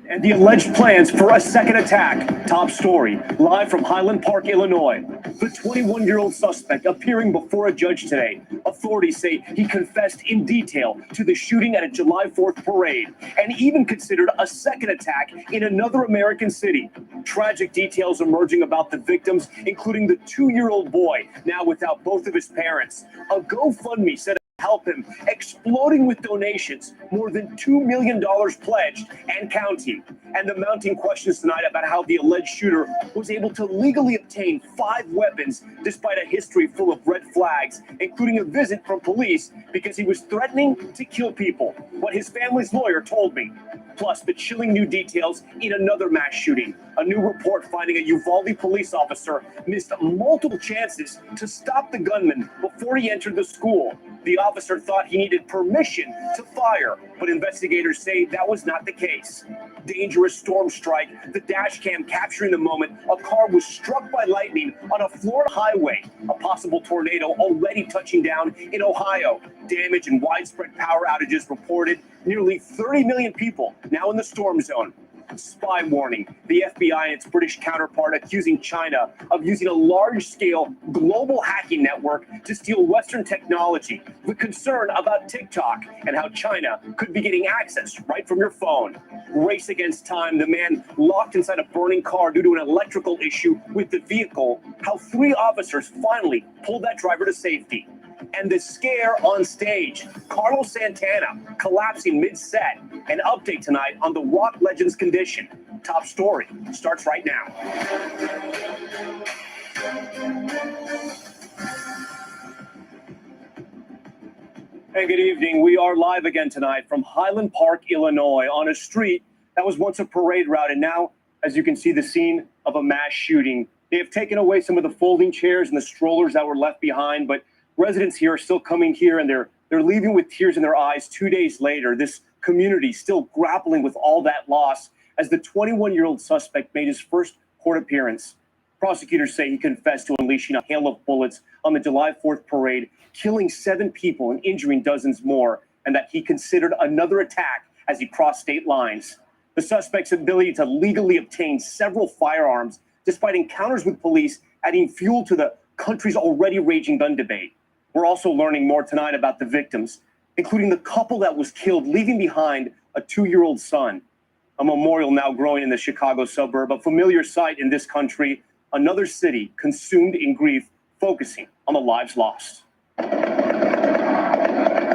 And the alleged plans for a second attack. Top story, live from Highland Park, Illinois. The 21-year-old suspect appearing before a judge today. Authorities say he confessed in detail to the shooting at a July 4th parade and even considered a second attack in another American city. Tragic details emerging about the victims, including the 2-year-old boy, now without both of his parents. A GoFundMe set help him, exploding with donations, more than $2 million pledged and counting. And the mounting questions tonight about how the alleged shooter was able to legally obtain 5 weapons despite a history full of red flags, including a visit from police because he was threatening to kill people, what his family's lawyer told me. Plus, the chilling new details in another mass shooting. A new report finding a Uvalde police officer missed multiple chances to stop the gunman before he entered the school. The officer thought he needed permission to fire, but investigators say that was not the case. Dangerous storm strike, the dash cam capturing the moment a car was struck by lightning on a Florida highway. A possible tornado already touching down in Ohio. Damage and widespread power outages reported. Nearly 30 million people now in the storm zone. Spy warning. The FBI and its British counterpart accusing China of using a large-scale global hacking network to steal Western technology. The concern about TikTok and how China could be getting access right from your phone. Race against time. The man locked inside a burning car due to an electrical issue with the vehicle. How 3 officers finally pulled that driver to safety. And the scare on stage. Carlos Santana collapsing mid-set. An update tonight on the rock legend's condition. Top story starts right now. Hey, good evening. We are live again tonight from Highland Park, Illinois, on a street that was once a parade route. And now, as you can see, the scene of a mass shooting. They have taken away some of the folding chairs and the strollers that were left behind, but residents here are still coming here, and they're leaving with tears in their eyes 2 days later. This community still grappling with all that loss as the 21-year-old suspect made his first court appearance. Prosecutors say he confessed to unleashing a hail of bullets on the July 4th parade, killing 7 people and injuring dozens more, and that he considered another attack as he crossed state lines. The suspect's ability to legally obtain several firearms, despite encounters with police, adding fuel to the country's already raging gun debate. We're also learning more tonight about the victims, including the couple that was killed, leaving behind a 2-year-old son. A memorial now growing in the Chicago suburb, a familiar sight in this country, another city consumed in grief, focusing on the lives lost.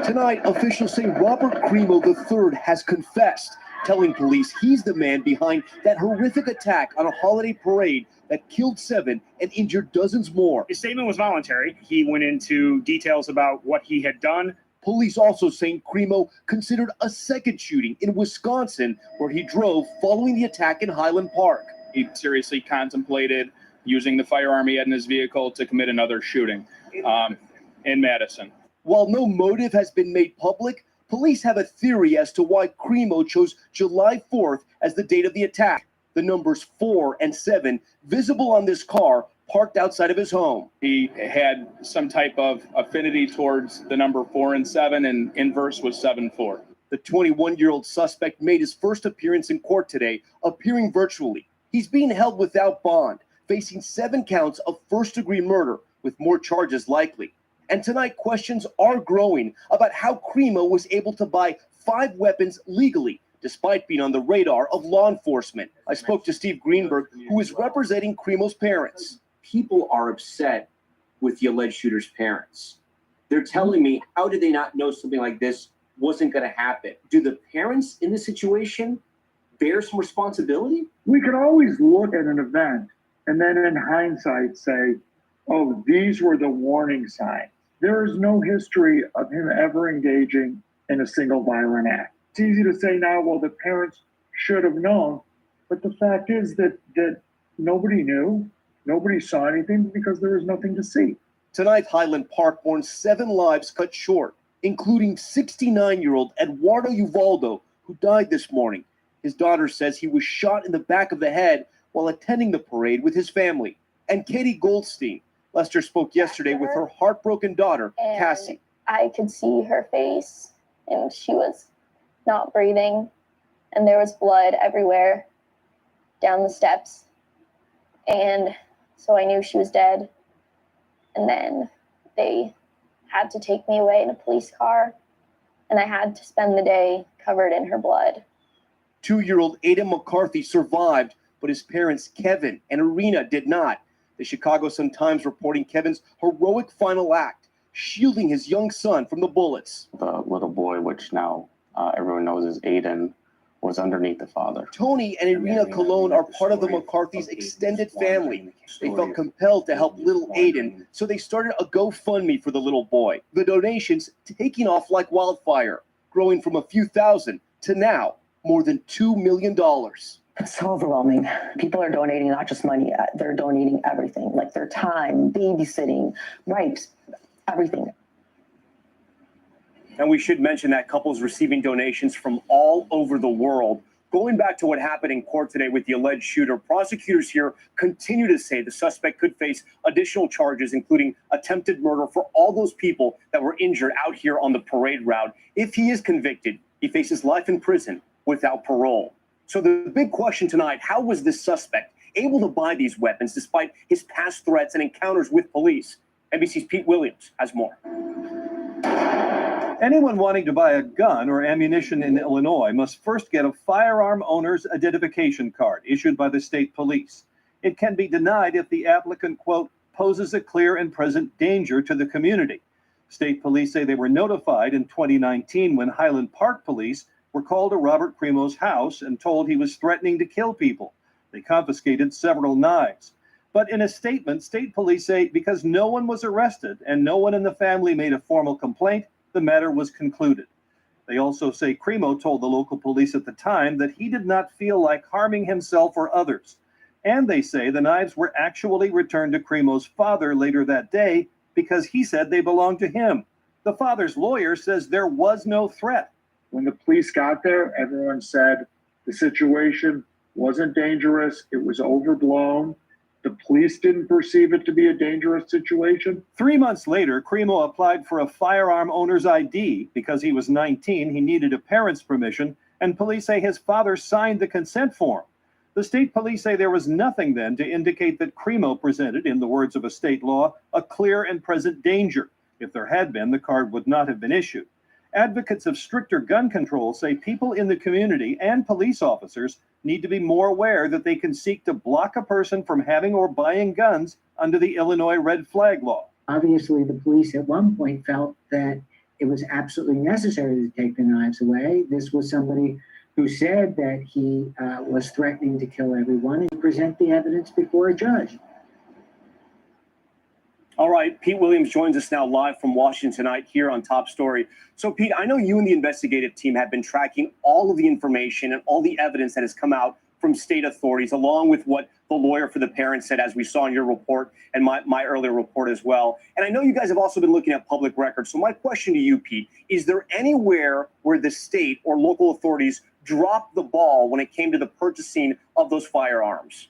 Tonight, officials say Robert Crimo III has confessed, telling police he's the man behind that horrific attack on a holiday parade that killed 7 and injured dozens more. His statement was voluntary. He went into details about what he had done. Police also saying Crimo considered a second shooting in Wisconsin, where he drove following the attack in Highland Park. He seriously contemplated using the firearm he had in his vehicle to commit another shooting in Madison. While no motive has been made public, police have a theory as to why Crimo chose July 4th as the date of the attack. The numbers 4 and 7 visible on this car parked outside of his home. He had some type of affinity towards the number 4 and 7, and inverse was 7-4. The 21-year-old suspect made his first appearance in court today, appearing virtually. He's being held without bond, facing 7 counts of first-degree murder, with more charges likely. And tonight, questions are growing about how Crimo was able to buy 5 weapons legally, despite being on the radar of law enforcement. I spoke to Steve Greenberg, who is representing Crimo's parents. People are upset with the alleged shooter's parents. They're telling me, how did they not know something like this wasn't going to happen? Do the parents in this situation bear some responsibility? We can always look at an event and then in hindsight say, oh, these were the warning signs. There is no history of him ever engaging in a single violent act. It's easy to say now, well, the parents should have known, but the fact is that nobody knew, nobody saw anything because there was nothing to see. Tonight, Highland Park mourns 7 lives cut short, including 69-year-old Eduardo Uvaldo, who died this morning. His daughter says he was shot in the back of the head while attending the parade with his family. And Katie Goldstein. Lester spoke yesterday with her heartbroken daughter, Cassie. I could see her face, and she was not breathing. and there was blood everywhere down the steps. And so I knew she was dead. And then they had to take me away in a police car, and I had to spend the day covered in her blood. 2-year-old Aiden McCarthy survived, but his parents, Kevin and Irina, did not. The Chicago Sun-Times reporting Kevin's heroic final act, shielding his young son from the bullets. The little boy, which now everyone knows is Aiden, was underneath the father. Tony and Irina Cologne are part of the McCarthy's extended family. They felt compelled to help little Aiden, so they started a GoFundMe for the little boy. The donations taking off like wildfire, growing from a few thousand to now more than $2 million. It's so overwhelming. People are donating not just money, they're donating everything, like their time, babysitting, wipes, everything. And we should mention that couples receiving donations from all over the world. Going back to what happened in court today with the alleged shooter, prosecutors here continue to say the suspect could face additional charges, including attempted murder for all those people that were injured out here on the parade route. If he is convicted, he faces life in prison without parole. So the big question tonight, how was this suspect able to buy these weapons despite his past threats and encounters with police? NBC's Pete Williams has more. Anyone wanting to buy a gun or ammunition in Illinois must first get a firearm owner's identification card issued by the state police. It can be denied if the applicant, quote, poses a clear and present danger to the community. State police say they were notified in 2019 when Highland Park police were called to Robert Cremo's house and told he was threatening to kill people. They confiscated several knives. But in a statement, state police say because no one was arrested and no one in the family made a formal complaint, the matter was concluded. They also say Cremo told the local police at the time that he did not feel like harming himself or others. And they say the knives were actually returned to Cremo's father later that day because he said they belonged to him. The father's lawyer says there was no threat. When the police got there, everyone said the situation wasn't dangerous. It was overblown. The police didn't perceive it to be a dangerous situation. 3 months later, Cremo applied for a firearm owner's ID. Because he was 19, he needed a parent's permission, and police say his father signed the consent form. The state police say there was nothing then to indicate that Cremo presented, in the words of a state law, a clear and present danger. If there had been, the card would not have been issued. Advocates of stricter gun control say people in the community and police officers need to be more aware that they can seek to block a person from having or buying guns under the Illinois red flag law. Obviously, the police at one point felt that it was absolutely necessary to take the knives away. This was somebody who said that he was threatening to kill everyone and present the evidence before a judge. All right, Pete Williams joins us now live from Washington tonight here on Top Story. So, Pete, I know you and the investigative team have been tracking all of the information and all the evidence that has come out from state authorities, along with what the lawyer for the parents said, as we saw in your report and my earlier report as well. And I know you guys have also been looking at public records. So my question to you, Pete, is there anywhere where the state or local authorities dropped the ball when it came to the purchasing of those firearms?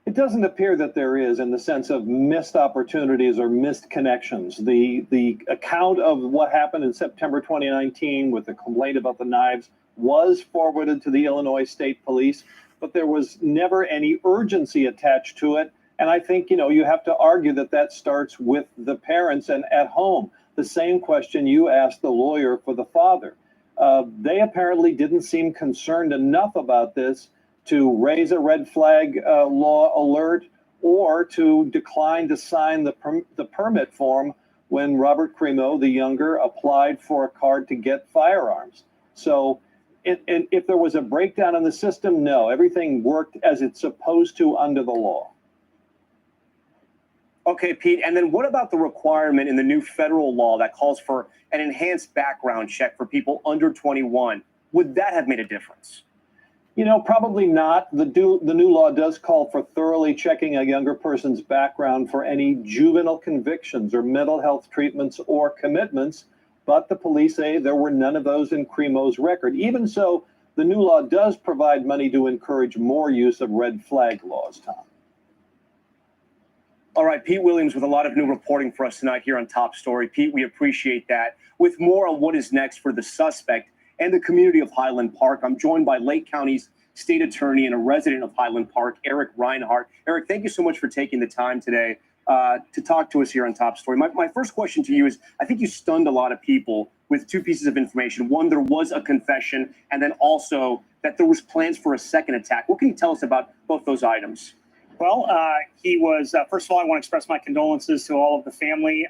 It doesn't appear that there is, in the sense of missed opportunities or missed connections. The account of what happened in September 2019 with the complaint about the knives was forwarded to the Illinois State Police, but there was never any urgency attached to it. And I think, you have to argue that starts with the parents and at home. The same question you asked the lawyer for the father. They apparently didn't seem concerned enough about this to raise a red flag law alert or to decline to sign the permit form when Robert Cremo, the younger, applied for a card to get firearms. So if there was a breakdown in the system, no, everything worked as it's supposed to under the law. Okay, Pete, and then what about the requirement in the new federal law that calls for an enhanced background check for people under 21? Would that have made a difference? Probably not. The new law does call for thoroughly checking a younger person's background for any juvenile convictions or mental health treatments or commitments, but the police say there were none of those in Cremo's record. Even so, the new law does provide money to encourage more use of red flag laws, Tom. All right, Pete Williams with a lot of new reporting for us tonight here on Top Story. Pete, we appreciate that. With more on what is next for the suspect and the community of Highland Park. I'm joined by Lake County's state attorney and a resident of Highland Park, Eric Reinhardt. Eric, thank you so much for taking the time today to talk to us here on Top Story. My first question to you is, I think you stunned a lot of people with two pieces of information. One, there was a confession, and then also that there was plans for a second attack. What can you tell us about both those items? Well, he was, first of all, I want to express my condolences to all of the families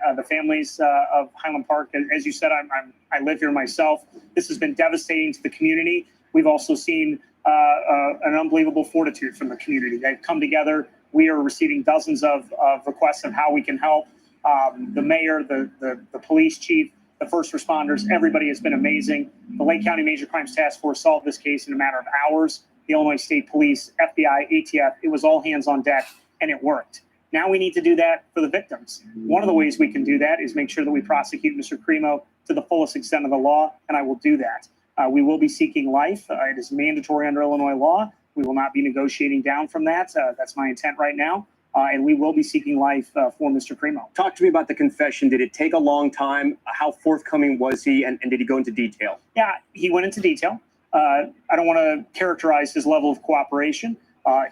of Highland Park. As you said, I live here myself. This has been devastating to the community. We've also seen an unbelievable fortitude from the community. They've come together. We are receiving dozens of requests on how we can help. The mayor, the police chief, the first responders, everybody has been amazing. The Lake County Major Crimes Task Force solved this case in a matter of hours. The Illinois State Police, FBI, ATF, it was all hands on deck, and it worked. Now we need to do that for the victims. One of the ways we can do that is make sure that we prosecute Mr. Cremo to the fullest extent of the law, and I will do that. We will be seeking life. It is mandatory under Illinois law. We will not be negotiating down from that. That's my intent right now. And we will be seeking life for Mr. Cremo. Talk to me about the confession. Did it take a long time? How forthcoming was he? And did he go into detail? Yeah, he went into detail. I don't want to characterize his level of cooperation.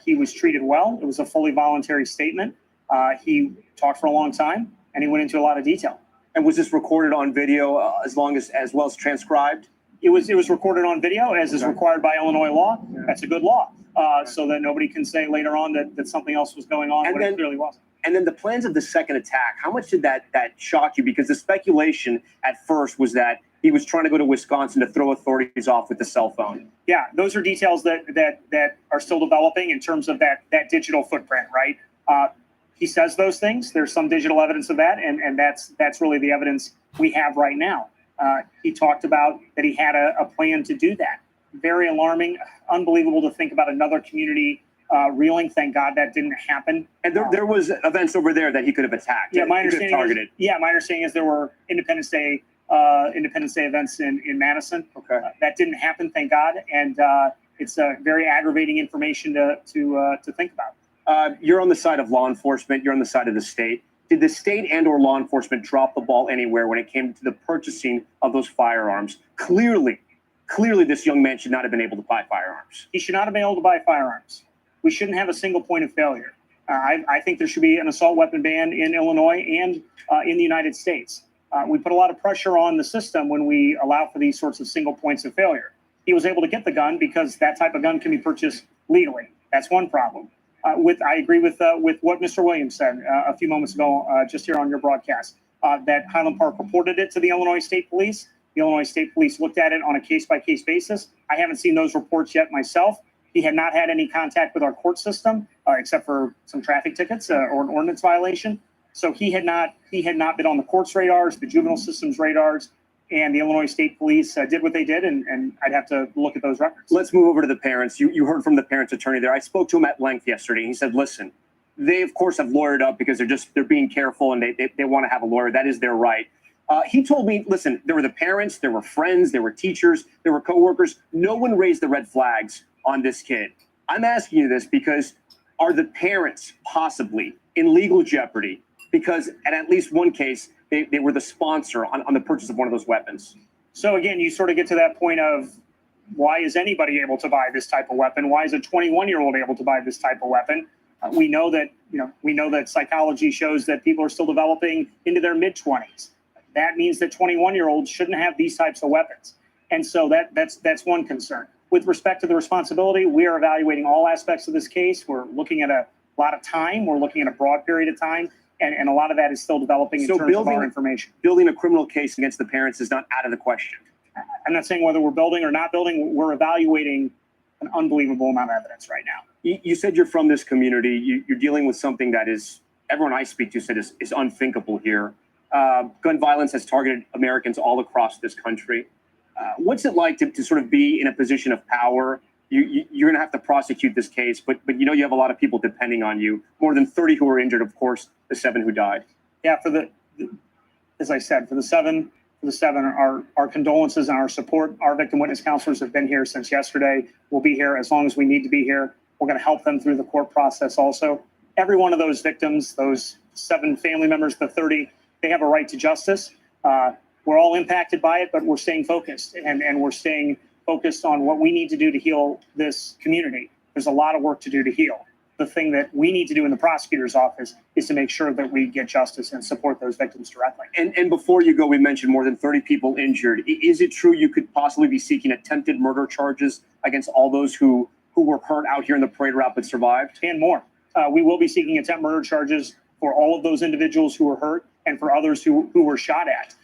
He was treated well. It was a fully voluntary statement. He talked for a long time, and he went into a lot of detail. And was this recorded on video as well as transcribed? It was recorded on video, as is required by Illinois law. That's a good law, so that nobody can say later on that something else was going on when it clearly wasn't. And then the plans of the second attack, how much did that shock you? Because the speculation at first was that he was trying to go to Wisconsin to throw authorities off with the cell phone. Yeah, those are details that are still developing in terms of that digital footprint, right? He says those things. There's some digital evidence of that, and that's really the evidence we have right now. He talked about that he had a plan to do that. Very alarming, unbelievable to think about another community reeling. Thank God that didn't happen. And there was events over there that he could have attacked. Yeah, my understanding is there were Independence Day events in Madison. Okay, that didn't happen, thank God, and it's very aggravating information to think about. You're on the side of law enforcement. You're on the side of the state. Did the state and/or law enforcement drop the ball anywhere when it came to the purchasing of those firearms? Clearly, this young man should not have been able to buy firearms. He should not have been able to buy firearms. We shouldn't have a single point of failure. I think there should be an assault weapon ban in Illinois and in the United States. We put a lot of pressure on the system when we allow for these sorts of single points of failure. He was able to get the gun because that type of gun can be purchased legally. That's one problem. I agree with what Mr. Williams said a few moments ago, just here on your broadcast, that Highland Park reported it to the Illinois State Police. The Illinois State Police looked at it on a case-by-case basis. I haven't seen those reports yet myself. He had not had any contact with our court system, except for some traffic tickets or an ordinance violation. So he had not been on the court's radars, the juvenile system's radars, and the Illinois State Police did what they did, and I'd have to look at those records. Let's move over to the parents. You heard from the parents' attorney there. I spoke to him at length yesterday, and he said, listen, they, of course, have lawyered up because they're being careful, and they want to have a lawyer. That is their right. He told me, listen, there were the parents, there were friends, there were teachers, there were coworkers. No one raised the red flags on this kid. I'm asking you this because are the parents possibly in legal jeopardy? Because at least one case, they were the sponsor on the purchase of one of those weapons. So again, you sort of get to that point of why is anybody able to buy this type of weapon? Why is a 21-year-old able to buy this type of weapon? We know that psychology shows that people are still developing into their mid-20s. That means that 21-year-olds shouldn't have these types of weapons. And so that's one concern. With respect to the responsibility, we are evaluating all aspects of this case. We're looking at a lot of time. We're looking at a broad period of time. And a lot of that is still developing in terms of our information. Building a criminal case against the parents is not out of the question. I'm not saying whether we're building or not building. We're evaluating an unbelievable amount of evidence right now. You said you're from this community. You're dealing with something that is, everyone I speak to said is unthinkable here. Gun violence has targeted Americans all across this country. What's it like to sort of be in a position of power? You're going to have to prosecute this case, but you have a lot of people depending on you. More than 30 who were injured, of course, the 7 who died. Yeah, as I said, for the seven, our condolences and our support. Our victim witness counselors have been here since yesterday. We'll be here as long as we need to be here. We're going to help them through the court process also. Every one of those victims, those 7 family members, the 30, they have a right to justice. we're all impacted by it, but we're staying focused, and we're staying focused on what we need to do to heal this community. There's a lot of work to do to heal. The thing that we need to do in the prosecutor's office is to make sure that we get justice and support those victims directly. And before you go, we mentioned more than 30 people injured. Is it true you could possibly be seeking attempted murder charges against all those who were hurt out here in the parade route but survived? And more. We will be seeking attempt murder charges for all of those individuals who were hurt and for others who were shot at,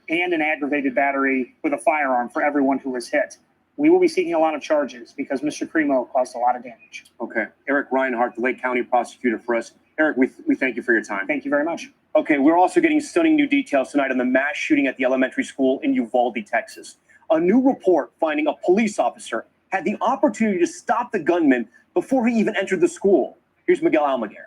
and an aggravated battery with a firearm for everyone who was hit. We will be seeking a lot of charges because Mr. Cremo caused a lot of damage. Okay. Eric Reinhardt, the Lake County prosecutor for us. Eric, we thank you for your time. Thank you very much. Okay, we're also getting stunning new details tonight on the mass shooting at the elementary school in Uvalde, Texas. A new report finding a police officer had the opportunity to stop the gunman before he even entered the school. Here's Miguel Almaguer.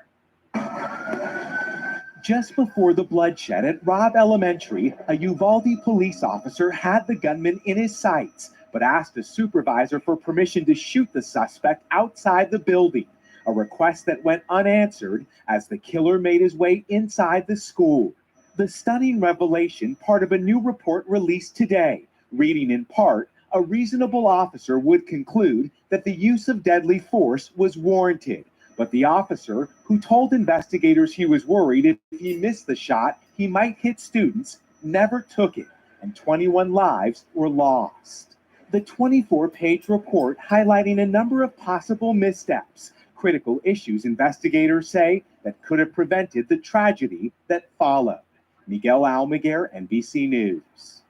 Just before the bloodshed at Robb Elementary, a Uvalde police officer had the gunman in his sights, but asked a supervisor for permission to shoot the suspect outside the building, a request that went unanswered as the killer made his way inside the school. The stunning revelation, part of a new report released today, reading in part, a reasonable officer would conclude that the use of deadly force was warranted. But the officer, who told investigators he was worried if he missed the shot, he might hit students, never took it, and 21 lives were lost. The 24-page report highlighting a number of possible missteps, critical issues investigators say that could have prevented the tragedy that followed. Miguel Almaguer, NBC News.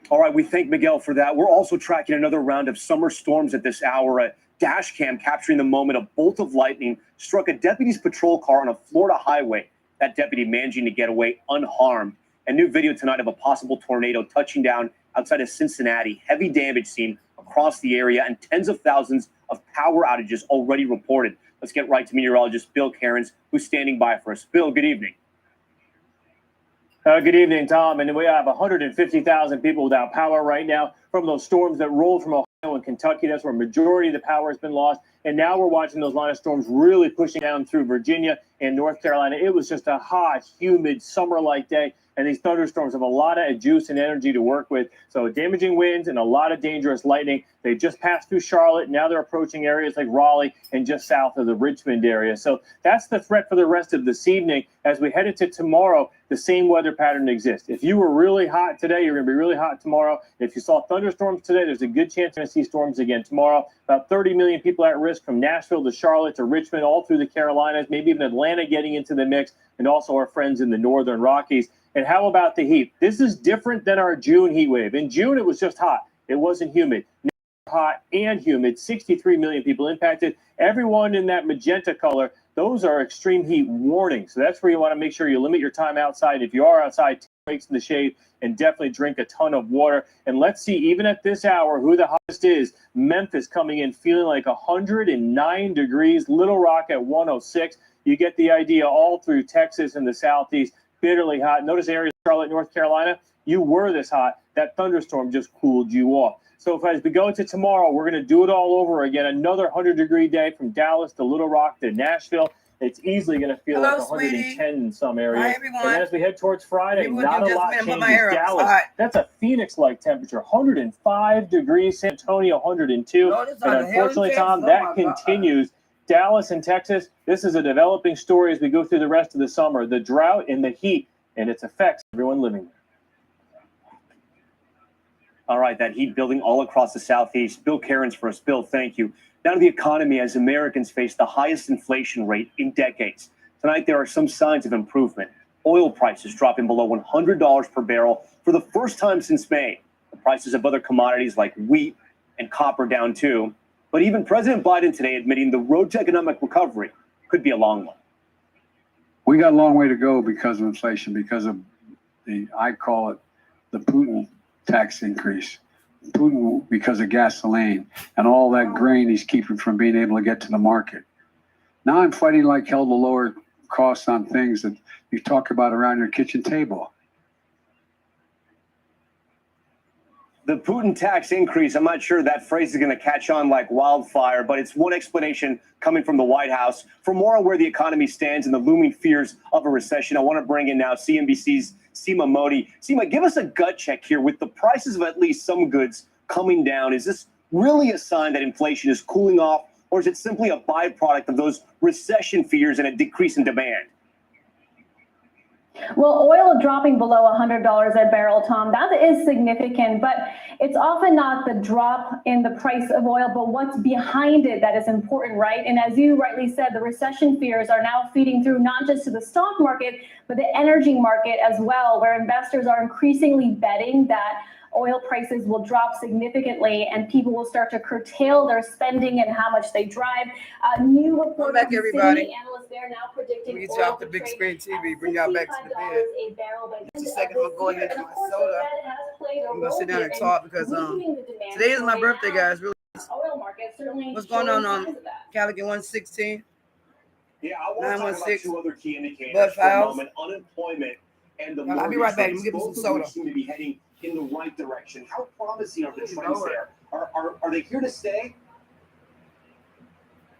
All right, we thank Miguel for that. We're also tracking another round of summer storms at this hour. A dash cam capturing the moment a bolt of lightning struck a deputy's patrol car on a Florida highway. That deputy managing to get away unharmed. A new video tonight of a possible tornado touching down outside of Cincinnati. Heavy damage seen across the area and tens of thousands of power outages already reported. Let's get right to meteorologist Bill Cairns, who's standing by for us. Bill, good evening. Good evening, Tom. And we have 150,000 people without power right now from those storms that rolled from Ohio and Kentucky. That's where a majority of the power has been lost. And now we're watching those line of storms really pushing down through Virginia and North Carolina. It was just a hot, humid, summer-like day. And these thunderstorms have a lot of juice and energy to work with. So damaging winds and a lot of dangerous lightning. They just passed through Charlotte. Now they're approaching areas like Raleigh and just south of the Richmond area. So that's the threat for the rest of this evening. As we head into tomorrow, the same weather pattern exists. If you were really hot today, you're going to be really hot tomorrow. If you saw thunderstorms today, there's a good chance you're going to see storms again tomorrow. About 30 million people at risk from Nashville to Charlotte to Richmond, all through the Carolinas, maybe even Atlanta getting into the mix, and also our friends in the northern Rockies. And how about the heat? This is different than our June heat wave. In June, it was just hot. It wasn't humid. Now, hot and humid, 63 million people impacted. Everyone in that magenta color, those are extreme heat warnings. So that's where you want to make sure you limit your time outside. If you are outside, take breaks in the shade and definitely drink a ton of water. And let's see, even at this hour, who the hottest is. Memphis coming in feeling like 109 degrees. Little Rock at 106. You get the idea all through Texas and the southeast. Bitterly hot. Notice areas of Charlotte, North Carolina, you were this hot. That thunderstorm just cooled you off. So as we go into tomorrow, we're going to do it all over again. Another 100-degree day from Dallas to Little Rock to Nashville. It's easily going to feel like 110 in some areas. Hi, everyone. And as we head towards Friday, not a lot changes. Dallas, Hi. that's a Phoenix-like temperature, 105 degrees. San Antonio, 102. And unfortunately, Tom, that continues. Dallas and Texas, this is a developing story as we go through the rest of the summer. The drought and the heat and its effects, everyone living there. All right, that heat building all across the southeast. Bill Cairns for us. Bill, thank you. Now to the economy as Americans face the highest inflation rate in decades. Tonight, there are some signs of improvement. Oil prices dropping below $100 per barrel for the first time since May. The prices of other commodities like wheat and copper down too. But even President Biden today admitting the road to economic recovery could be a long one. We got a long way to go because of inflation, because of I call it the Putin tax increase. Putin, because of gasoline and all that grain he's keeping from being able to get to the market. Now I'm fighting like hell to lower costs on things that you talk about around your kitchen table. The Putin tax increase, I'm not sure that phrase is going to catch on like wildfire, but it's one explanation coming from the White House. For more on where the economy stands and the looming fears of a recession, I want to bring in now CNBC's Seema Modi. Seema, give us a gut check here. With the prices of at least some goods coming down, is this really a sign that inflation is cooling off, or is it simply a byproduct of those recession fears and a decrease in demand? Well, oil dropping below $100 a barrel, Tom, that is significant, but it's often not the drop in the price of oil, but what's behind it that is important, right? And as you rightly said, the recession fears are now feeding through not just to the stock market, but the energy market as well, where investors are increasingly betting that oil prices will drop significantly and people will start to curtail their spending and how much they drive. New report back, everybody. analysts there now predicting We get you off the big screen TV, bring y'all back to the bed. Just a second, I'm going to get my soda. I'm gonna sit down and talk because today is my birthday, guys. Really, what's going on Calican 116? Yeah, I want to talk about 2 other key indicators Bud for a Files. moment: unemployment and the I'll be right back. Let me get me some both of soda. which seem to be heading in the right direction. How promising are the trends there? Are they here to stay?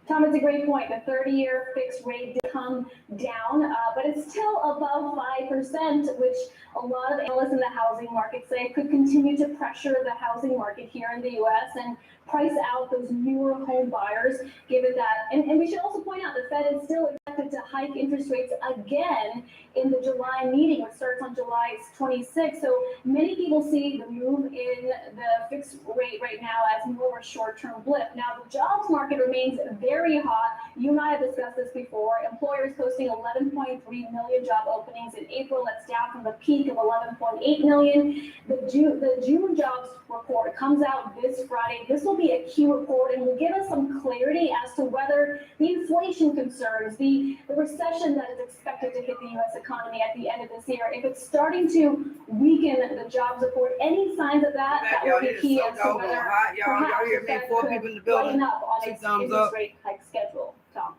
Tom, it's a great point. The 30-year fixed rate did come down, but it's still above 5%, which a lot of analysts in the housing market say could continue to pressure the housing market here in the U.S. and price out those newer home buyers, given that. And we should also point out the Fed is still expected to hike interest rates again in the July meeting, which starts on July 26th. So many people see the move in the fixed rate right now as more of a short-term blip. Now, the jobs market remains very hot. You and I have discussed this before. Employers posting 11.3 million job openings in April. That's down from the peak of 11.8 million. The June jobs report comes out this Friday. This will be a key report and will give us some clarity as to whether the inflation concerns, the recession that is expected to hit the U.S. economy at the end of this year, if it's starting to weaken the jobs report, any signs of that will be key as to whether y'all hear me? 4 people in the building. Up on its thumbs interest up. rate hike schedule, Tom.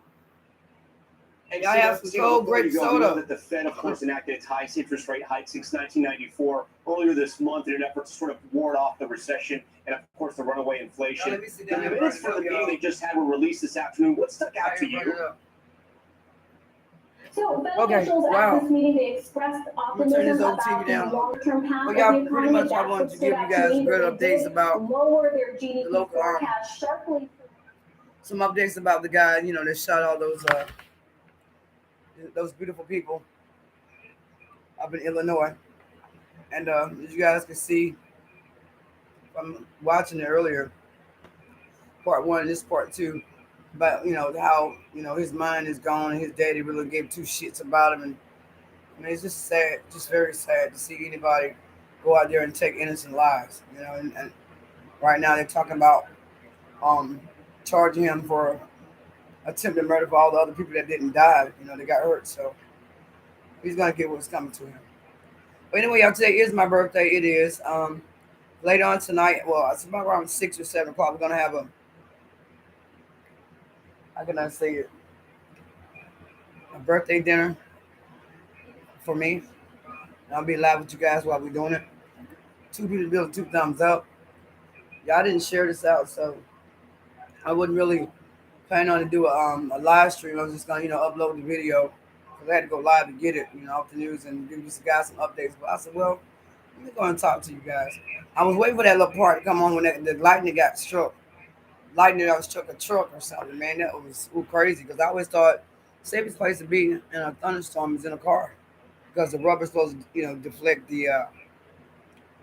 And Y'all have some cold grape before you go, soda. we know that the Fed, of course, enacted its highest interest rate hike since 1994 earlier this month in an effort to sort of ward off the recession and, of course, the runaway inflation. Let me sit The down and minutes burn for it the up, meeting y'all. they just had were released this afternoon. What stuck out to you? So, Fed Okay, officials wow. at this meeting, they expressed turn this optimism old about TV the down. long-term path Well, of y'all, the pretty economy. much I That's wanted what to stood give you out guys me, good that they updates did about lower their GDP local, forecast sharply. some updates about the guy, that shot all those beautiful people up in Illinois. And as you guys can see from watching it earlier, part 1 and this part 2, about how his mind is gone and his daddy really gave 2 shits about him. And I mean, it's just sad, just very sad to see anybody go out there and take innocent lives. And right now they're talking about charging him for attempted murder for all the other people that didn't die. They got hurt. So he's gonna get what's coming to him. But anyway, y'all, today is my birthday. It is. Later on tonight, well, it's about around 6 or 7 o'clock. We're gonna have how can I say it? A birthday dinner for me. I'll be live with you guys while we're doing it. 2 people build 2 thumbs up. Y'all didn't share this out, so I wouldn't really plan on to do a live stream. I was just gonna, upload the video because I had to go live to get it, off the news and give you guys some updates. But I said, well, let me go and talk to you guys. I was waiting for that little part to come on when the lightning got struck. Lightning that struck a truck or something, man. That was crazy because I always thought the safest place to be in a thunderstorm is in a car because the rubber's supposed to, deflect the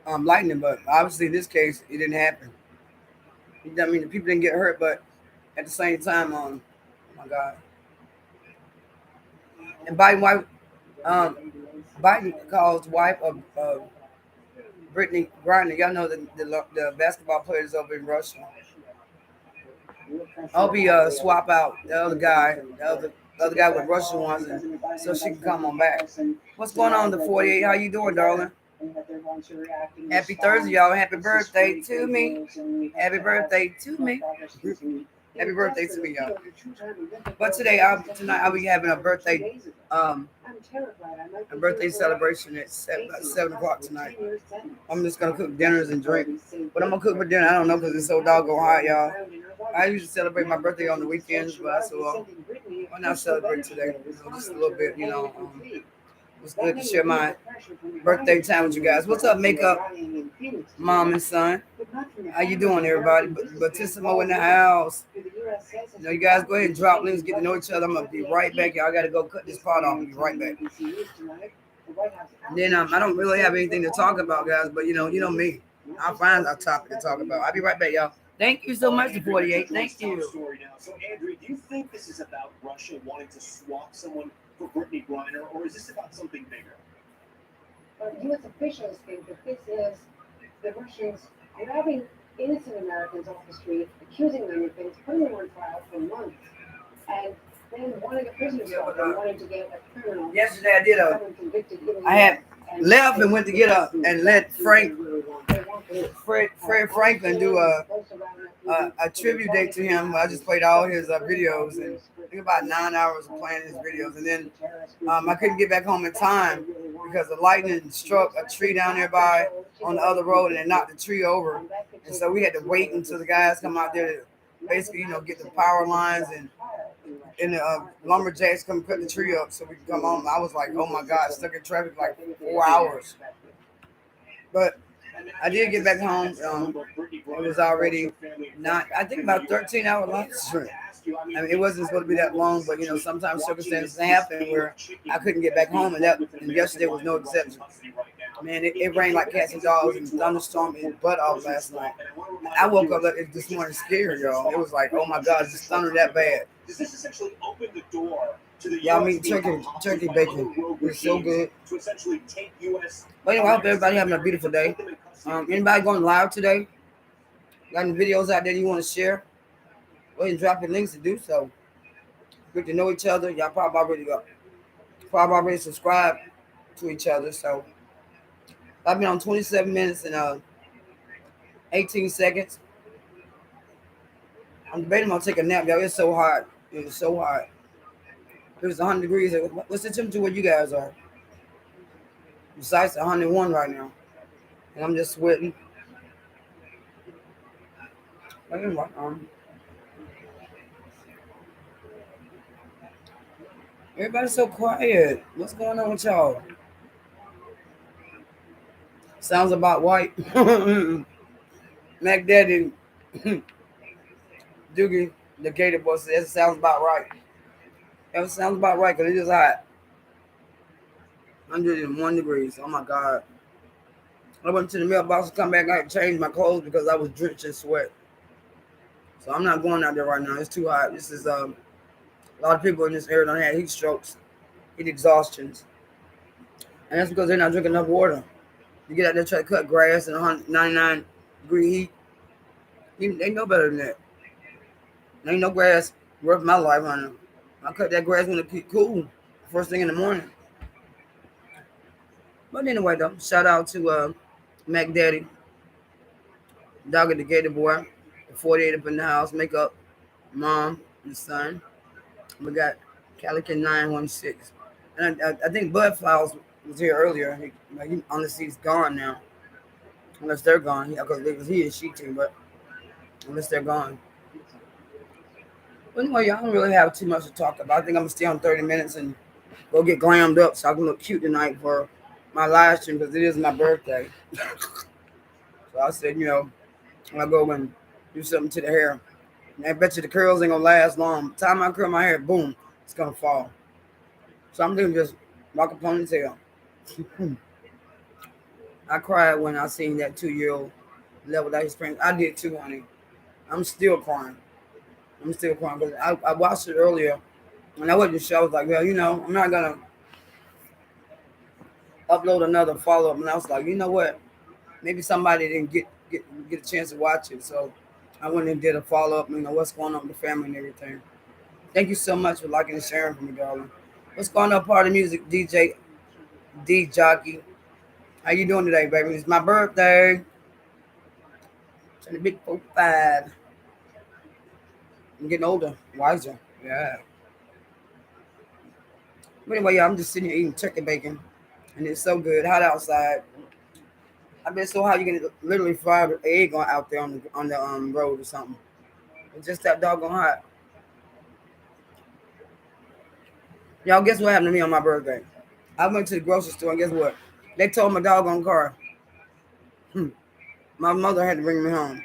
lightning. But obviously, in this case, it didn't happen. I mean, the people didn't get hurt, but at the same time, oh my God. And Biden calls wife of Brittany Griner. Y'all know the basketball players over in Russia. I'll be swap out the other guy, the other guy with Russian ones, and so she can come on back. What's going on, the 48? How you doing, darling? Happy Thursday, y'all. Happy birthday to me. Happy birthday to me. Happy birthday to me, y'all. But tonight I'll be having a birthday celebration at 7 o'clock tonight. I'm just gonna cook dinners and drink. What I'm gonna cook for dinner, I don't know because it's so doggone hot, y'all. I usually celebrate my birthday on the weekends, but I said, well, why not celebrate today? Just a little bit, It's good to share my birthday time with you guys. What's up, makeup, mom and son? How you doing, everybody? Batissimo in the house. You know, you guys go ahead and drop links, get to know each other. I'm gonna be right back, y'all. I gotta go cut this part off. I'll be right back. And then I don't really have anything to talk about, guys. But you know me. I'll find a topic to talk about. I'll be right back, y'all. Thank you so much, 48. Thank you. So, Andrew, do you think this is about Russia wanting to swap someone for Brittany Griner, or is this about something bigger? U.S. officials think that this is the Russians grabbing innocent Americans off the street, accusing them of things, putting them on trial for months, and then wanting a prisoner swap and wanting to get a criminal. Yesterday I did I had left and went to get and let Fred Franklin do a tribute date to him. I just played all his videos, and I think about 9 hours of playing his videos, and then I couldn't get back home in time because the lightning struck a tree down nearby on the other road and it knocked the tree over, and so we had to wait until the guys come out there to basically get the power lines and the lumberjacks come cut the tree up so we can come home. I was like, oh my God, stuck in traffic like 4 hours. But I did get back home. It was already I think about 13-hour lunch. I mean, it wasn't supposed to be that long, but sometimes circumstances happen where I couldn't get back home, and yesterday was no exception. Man, it rained like cats and dogs and thunderstorm and butt off last night. I woke up this morning scared, y'all. It was like, oh my God, it's thunder that bad. Does this essentially open the door to the y'all mean turkey bacon? It's so good. To essentially take US. But anyway, I hope everybody having a beautiful day. Anybody going live today? Got any videos out there you want to share? Go ahead and drop your links to do so. Good to know each other. Y'all probably already subscribed to each other. So I've been on 27 minutes and 18 seconds. I'm debating on take a nap, y'all. It's so hot. It's so hot. It was 100 degrees. What's the temperature where you guys are? Besides 101 right now. And I'm just sweating. Everybody's so quiet. What's going on with y'all? Sounds about white. Mac Daddy, Doogie, the Gator Boy says it sounds about right. It sounds about right because it is hot. 101 degrees. Oh my God. I went to the mailbox to come back. I had to change my clothes because I was drenched in sweat. So I'm not going out there right now. It's too hot. This is a lot of people in this area don't have heat strokes, heat exhaustions. And that's because they're not drinking enough water. You get out there try to cut grass in 199 degree heat. They know better than that. There ain't no grass worth my life, honey. I cut that grass when it keep cool, first thing in the morning. But anyway, though, shout out to Mac Daddy, Doggy the Gator Boy, the 48 up in the house, makeup, mom, and son. We got Calican 916. And I think Bud Flowers was here earlier. He honestly, he's gone now. Unless they're gone. Because he is she too, but unless they're gone. But anyway, y'all don't really have too much to talk about. I think I'm going to stay on 30 minutes and go get glammed up so I can look cute tonight for my live stream because it is my birthday. So I said, I'll go and do something to the hair. And I bet you the curls ain't going to last long. By the time I curl my hair, boom, it's going to fall. So I'm going to just rock a ponytail. I cried when I seen that 2-year-old level ice cream. I did too, honey. I'm still crying. Because I watched it earlier and I wasn't sure. I was like, well, I'm not going to upload another follow-up. And I was like, you know what? Maybe somebody didn't get a chance to watch it. So I went and did a follow-up, what's going on with the family and everything. Thank you so much for liking and sharing for me, darling. What's going on, Party Music, DJ, D Jockey? How you doing today, baby? It's my birthday. Turn the big 45. I'm getting older, wiser. Yeah. But anyway, y'all, I'm just sitting here eating turkey bacon. And it's so good, hot outside. I bet so hot you can literally fry an egg out there on the road or something. It's just that doggone hot. Y'all, guess what happened to me on my birthday? I went to the grocery store and guess what? They told my doggone car. My mother had to bring me home.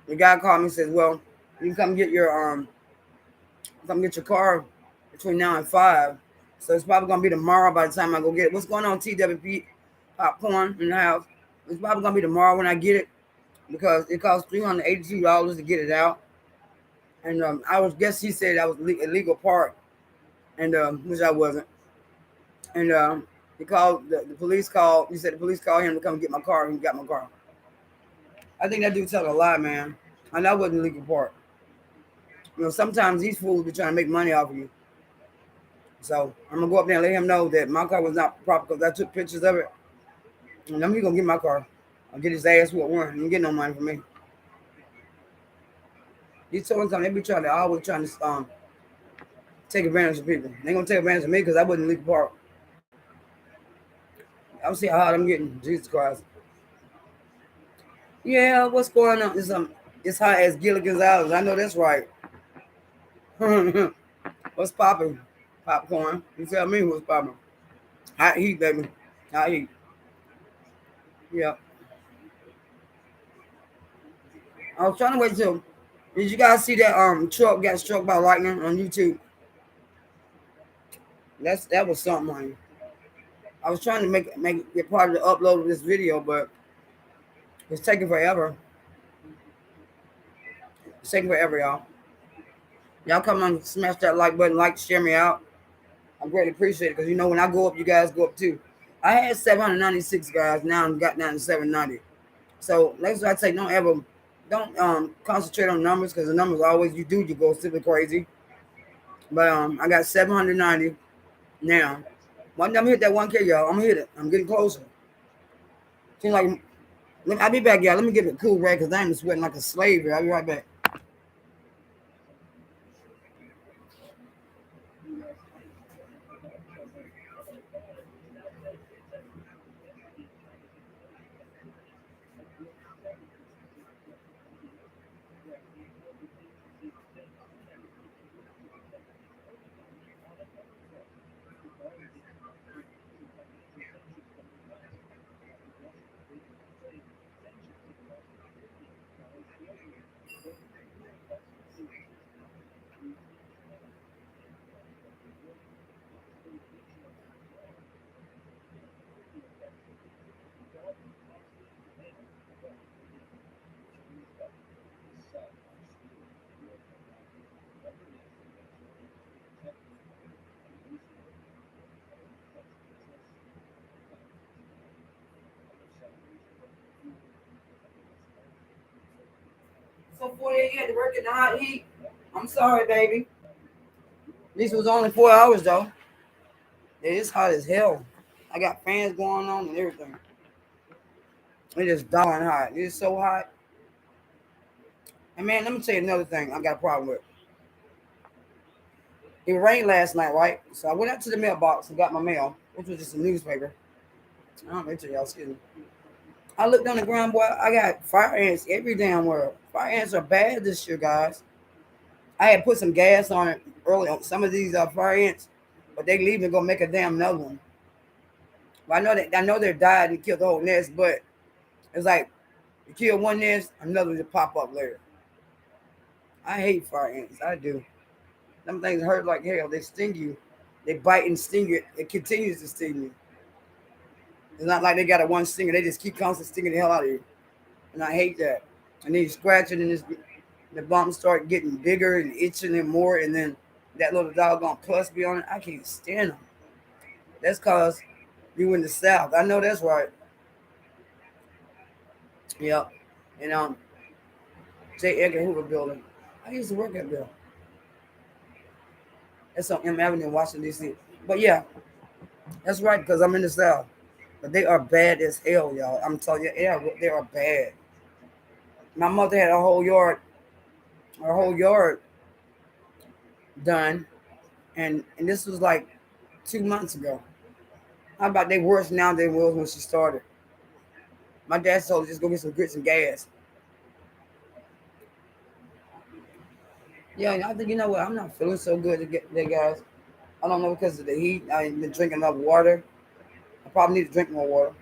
The guy called me and says, "Well, you can come get your car between now and 5. So it's probably gonna be tomorrow by the time I go get it." What's going on, TWP? Popcorn in the house. It's probably gonna be tomorrow when I get it because it costs $382 to get it out. And I was guess he said I was illegal park, and which I wasn't. And he called the police called. He said the police called him to come get my car, and he got my car. I think that dude told a lie, man. And I wasn't legal park. You know, sometimes these fools be trying to make money off of you. So I'm gonna go up there and let him know that my car was not proper because I took pictures of it. And then he's gonna get my car. I'll get his ass whooped one. He ain't get no money from me. These towing companies, they be always trying to take advantage of people. They ain't gonna take advantage of me because I wasn't legal park. I'll see how hard I'm getting. Jesus Christ. Yeah, what's going on? It's hot as Gilligan's Island. I know that's right. What's popping? Popcorn. You tell me what's popping. Hot heat, baby. Hot heat. Yeah. I was trying to wait till. Did you guys see that truck got struck by lightning on YouTube? That was something, honey. I was trying to make it part of the upload of this video, but it's taking forever. It's taking forever, y'all. Y'all come on, smash that like button, share me out. I greatly appreciate it because you know when I go up, you guys go up too. I had 796 guys. Now I'm got down to 790. So next I say don't concentrate on numbers because the numbers always you go simply crazy. But I got 790 now. One time I hit that 1K, y'all. I'm gonna hit it. I'm getting closer. Seems like I'll be back, y'all. Let me get a cool rag because I'm sweating like a slave here. I'll be right back. So 48 had to work in the hot heat. I'm sorry, baby. This was only 4 hours though. It is hot as hell. I got fans going on and everything. It is darn hot. It is so hot. And man, let me tell you another thing I got a problem with. It rained last night, right? So I went out to the mailbox and got my mail, which was just a newspaper. I don't know if y'all, excuse me. I looked on the ground, boy. I got fire ants every damn where. Fire ants are bad this year, guys. I had put some gas on it early on some of these fire ants, but they leave and go make a damn another one. Well, I know they're died and killed the whole nest, but it's like you kill one nest, another will pop up later. I hate fire ants. I do. Them things hurt like hell. They sting you. They bite and sting you. It continues to sting you. It's not like they got a one stinger. They just keep constantly stinging the hell out of you. And I hate that. And then you scratch it and the bumps start getting bigger and itching and more. And then that little doggone pus be on it. I can't stand them. That's because you in the South. I know that's right. Yep. And J. Edgar Hoover building. I used to work at there. That's on M Avenue in Washington, D.C. But yeah, that's right, because I'm in the South. But they are bad as hell, y'all. I'm telling you, they are bad. My mother had her whole yard done. And this was like 2 months ago. How about they worse now than it was when she started? My dad told her just go get some grits and gas. Yeah, I think you know what? I'm not feeling so good today, guys. I don't know because of the heat. I've been drinking enough water. I probably need to drink more water.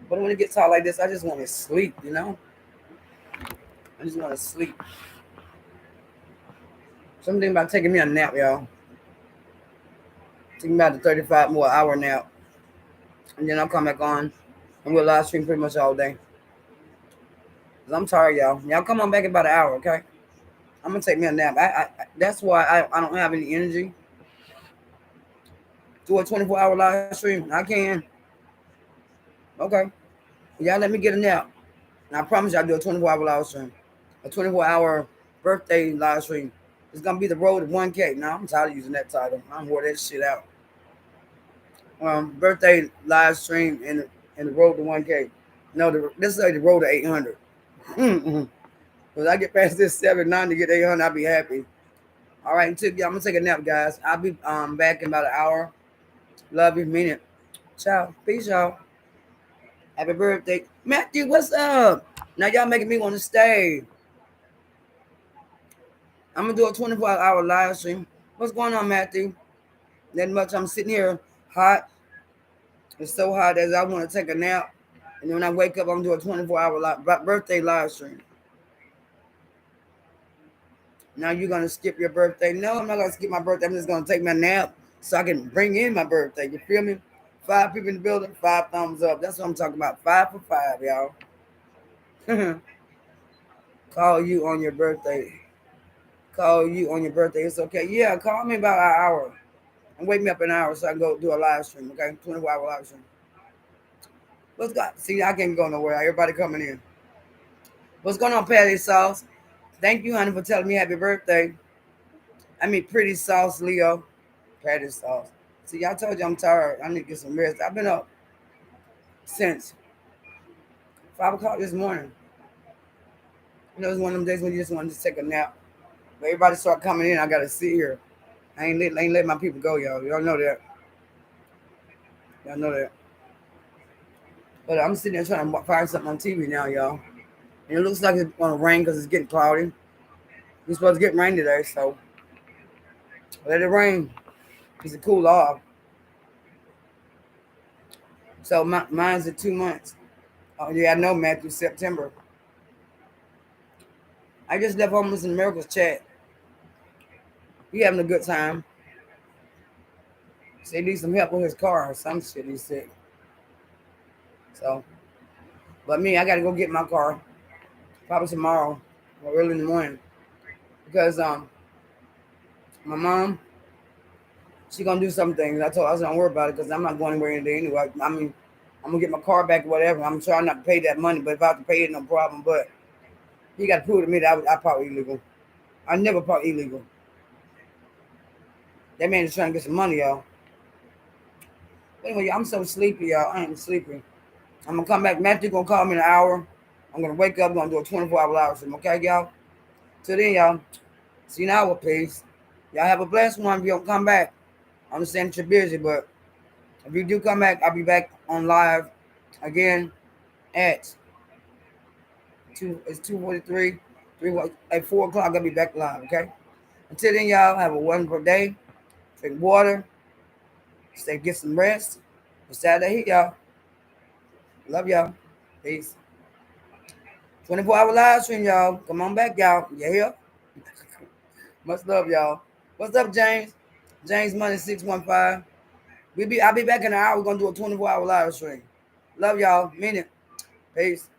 But when it gets hot like this, I just want to sleep, you know? I just want to sleep. Something about taking me a nap, y'all. Taking about a 35 more hour nap. And then I'll come back on and we'll live stream pretty much all day. Cause I'm tired, y'all. Y'all come on back in about an hour, okay? I'm gonna take me a nap. That's why I don't have any energy. Do a 24-hour live stream. I can. Okay. Y'all let me get a nap. And I promise you I'll do a 24-hour live stream. A 24-hour birthday live stream. It's gonna be the road to 1K. Now I'm tired of using that title. I'm wore that shit out. Birthday live stream and the road to 1K. No, this is like the road to 800. Because I get past this 790 to get 800, I'll be happy. All right, I'm gonna take a nap, guys. I'll be back in about an hour. Love you, mean it. Ciao. Peace, y'all. Happy birthday. Matthew, what's up? Now y'all making me want to stay. I'm gonna do a 24-hour live stream. What's going on, Matthew? That much. I'm sitting here hot. It's so hot that I want to take a nap. And then when I wake up, I'm gonna do a 24-hour birthday live stream. Now you're gonna skip your birthday. No, I'm not gonna skip my birthday. I'm just gonna take my nap so I can bring in my birthday. You feel me? 5 people in the building, 5 thumbs up. That's what I'm talking about. 5 for 5, y'all. Call you on your birthday. Call you on your birthday. It's okay. Yeah, call me about an hour. And wake me up an hour so I can go do a live stream, okay? 24-hour live stream. What's going on? See, I can't go nowhere. Everybody coming in. What's going on, Patty Sauce? Thank you, honey, for telling me happy birthday. I mean, Pretty Sauce, Leo. Patty Sauce. See, I told you I'm tired. I need to get some rest. I've been up since 5 o'clock this morning. You know, it's one of them days when you just want to take a nap. But everybody start coming in, I got to sit here. I ain't let my people go, y'all. Y'all know that. Y'all know that. But I'm sitting there trying to find something on TV now, y'all. And it looks like it's going to rain because it's getting cloudy. It's supposed to get rain today, so let it rain. Because it cool off. So mine's at 2 months. Oh, yeah, I know, Matthew, September. I just left Homeless in Miracles chat. He having a good time. Say he needs some help with his car or some shit, he said. So, but me, I got to go get my car. Probably tomorrow or early in the morning. Because my mom, she going to do some things. I told her I was don't worry about it because I'm not going anywhere today anyway. I mean, I'm going to get my car back or whatever. I'm trying not to pay that money, but if I have to pay it, no problem. But he got to prove to me that I park illegal. I never park illegal. That man is trying to get some money, y'all. Anyway, I'm so sleepy, y'all. I am sleepy. I'm going to come back. Matthew going to call me in an hour. I'm going to wake up. I'm going to do a 24-hour live stream. Okay, y'all? Till then, y'all. See you in an hour, peace. Y'all have a blessed one if you don't come back. I understand that you're busy, but if you do come back, I'll be back on live again at 2:43. At 4 o'clock, I'll be back live, okay? Until then, y'all, have a wonderful day. Drink water. Get some rest. It's Saturday heat, y'all. Love y'all. Peace. 24-hour live stream, y'all. Come on back, y'all. You here? Much love, y'all. What's up, James? James Money 615. I'll be back in an hour. We're gonna do a 24-hour live stream. Love y'all. Mean it. Peace.